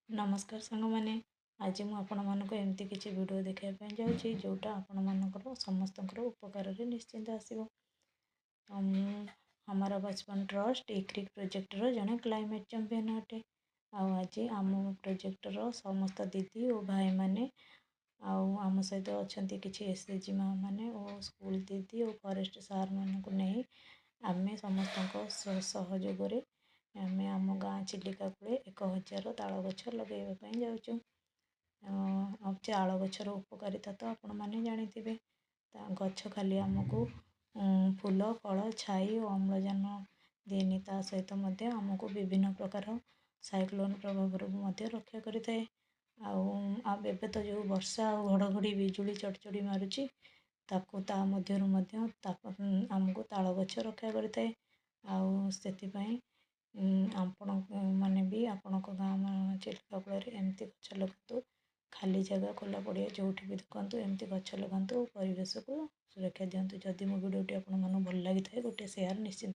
नमस्कार सांग मैंने आज मुझे एमती किसी वीडियो देखापी जाऊँगी जोटा आपण समस्त उपकार निश्चिंत आसो। हमारा बचपन ट्रस्ट इक्रिक प्रोजेक्टर जड़े क्लाइमेट चैंपियन अटे। आज आम प्रोजेक्टर समस्त दीदी और भाई माने आम सहित अच्छा किसी एसएचजी माँ मैंने और स्कूल दीदी और फॉरेस्ट सार मान को नहीं आम समस्त सहयोग आम आम गाँ चिलिका कूले 1000 ताल गछ लगेवाई जाऊँ। ताल गछर उपकारिता तो आपण मैंने जानी गछ खाली आमको फूल फल छाई और अम्लजान दिए ता सहित आमको विभिन्न प्रकार साइक्लोन प्रभाव रक्षा करें। आबे तो जो वर्षा घड़घड़ी बिजुली चढ़चढ़ी मारुची ताकू ता मध्यरु आमको ताल गछ रक्षा करें। आपण मैंने भी आपण गाँव चिलिका कूल एमती गछ लगातु खाली जगह खोला पड़िया जो भी देखते एमती गछ लगातु परिवेश को सुरक्षा दिंतु। जदि मो वीडियोटी आपको भल लगी थाए गोटे शेयर निश्चिंत।